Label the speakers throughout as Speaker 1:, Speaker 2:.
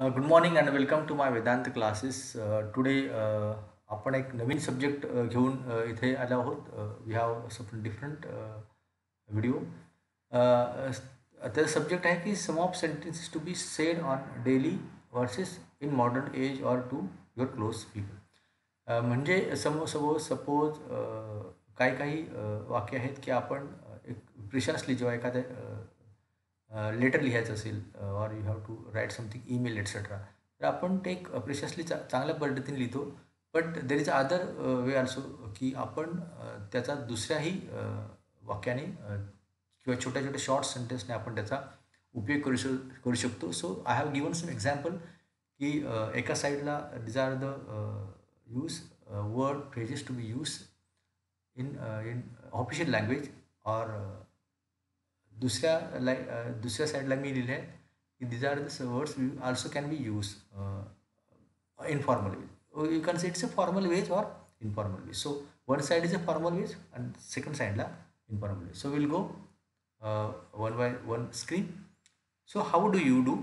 Speaker 1: Good morning and welcome to my Vedant classes. Today आपण एक नवीन सब्जेक्ट घेऊन इथे आलो आहोत. We have some different video. त्याचा सब्जेक्ट आहे की some of sentences to be said on daily verses in modern age or to your close people. म्हणजे सपोज काही काही वाक्य आहेत की आपण एक प्रिशन्सली जेव्हा एखाद्या लेटर लिहायचं असेल or you have to write something email etcetera, तर आपण ते एक प्रिशसली चांगल्या पद्धतीने लिहितो. But there is other way also की आपण त्याचा दुसऱ्याही वाक्याने किंवा छोट्या छोट्या शॉर्ट सेंटेन्सने आपण त्याचा उपयोग करू शकतो. So I have given some example की एका साईडला these are the use word phrases to be use in official language. और दुसऱ्या साईडला मी लिहिले आहे की these are the words we also can be used informal way. You can say it's a formal way or informal way. So one side is a formal way and second side la informal way. So we'll go one by one screen. So how do you do?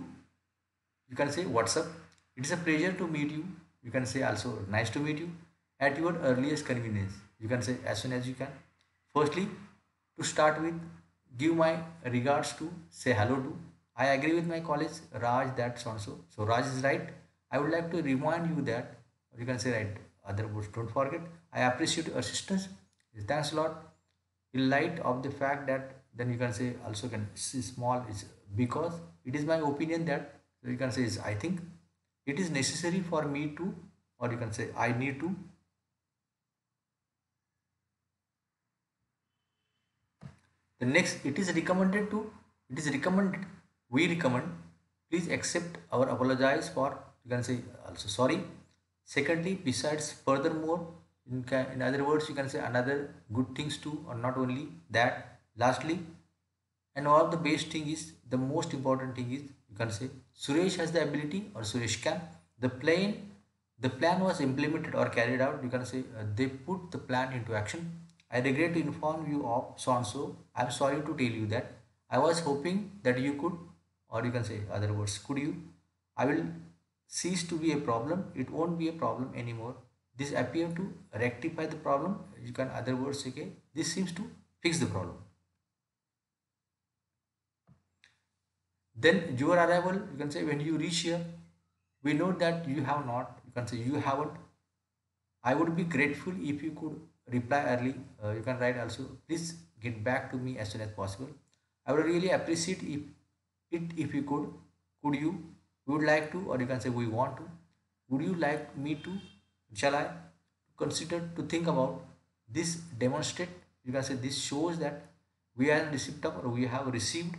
Speaker 1: You can say what's up. It is a pleasure to meet you. You can say also nice to meet you at your earliest convenience. You can say as soon as you can. Firstly, to start with, give my regards to, say hello to. I agree with my colleague Raj that so and so. So Raj is right. I would like to remind you that, or you can say right other words. Don't forget. I appreciate your assistance. Thanks a lot. In light of the fact that, then you can say also can see small is because it is my opinion that, you can say is I think it is necessary for me to, or you can say I need to. The next, it is recommended, we recommend, please accept our apologize for, you can say also sorry. Secondly, besides, furthermore, in other words, you can say another good things too, or not only that. Lastly, and one of the best thing is, the most important thing is, you can say Suresh has the ability, or Suresh can. The plan, the plan was implemented or carried out. You can say they put the plan into action. I regret to inform you of so and so. I am sorry to tell you that I was hoping that you could, or you can say other words, could you? I will cease to be a problem. It won't be a problem anymore. This appear to rectify the problem. You can other words say, okay, this seems to fix the problem. Then your arrival, you can say when you reach here, we know that you have not, you can say you haven't. I would be grateful if you could reply early. You can write also, please get back to me as soon as possible. I would really appreciate if you could. Could you? We would like to, or you can say we want to. Would you like me to? Shall I? Consider to think about this demonstrate. You can say this shows that we are recipient of, or we have received.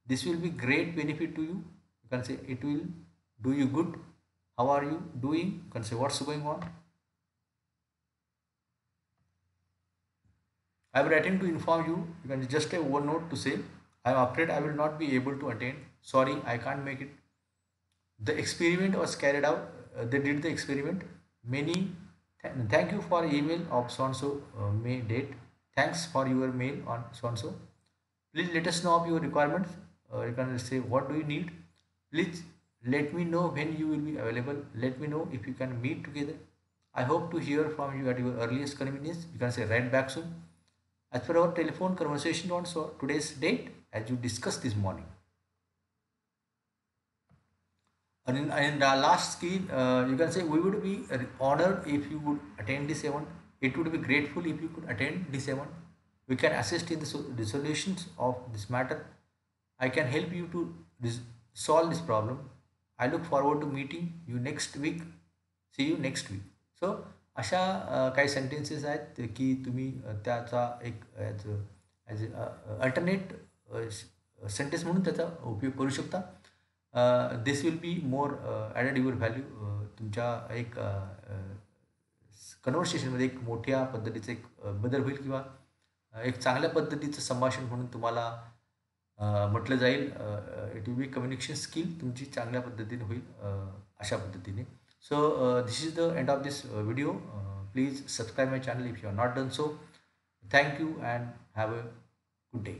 Speaker 1: This will be great benefit to you. You can say it will do you good. How are you doing? You can say what's going on. I am writing to inform you. You can just a one note to say, I am afraid I will not be able to attend. Sorry, I can't make it. The experiment was carried out. They did the experiment. Many thank you for email of so and so May date. Thanks for your mail on so and so. Please let us know of your requirements. You can say what do you need. Please let me know when you will be available. Let me know if you can meet together. I hope to hear from you at your earliest convenience. You can say write back soon. As per our telephone conversation on so today's date, as you discussed this morning. And in the last screen, you can say we would be honored if you would attend this event. It would be grateful if you could attend this event. We can assist in the resolutions of this matter. I can help you to solve this problem. I look forward to meeting you next week. See you next week. So अशा काही sentences आहेत की तुम्ही त्याचा एक as alternate sentence म्हणून त्याचा उपयोग करू शकता. This will be more added your value. तुमच्या एक कन्व्हर्सेशनमध्ये एक मोठ्या पद्धतीचं एक बदल होईल किंवा एक चांगल्या पद्धतीचं संभाषण म्हणून तुम्हाला म्हटलं जाईल. It will be communication skill तुमची चांगल्या पद्धतीने होईल अशा पद्धतीने. So this is the end of this video. Please subscribe my channel if you have not done so. Thank you and have a good day.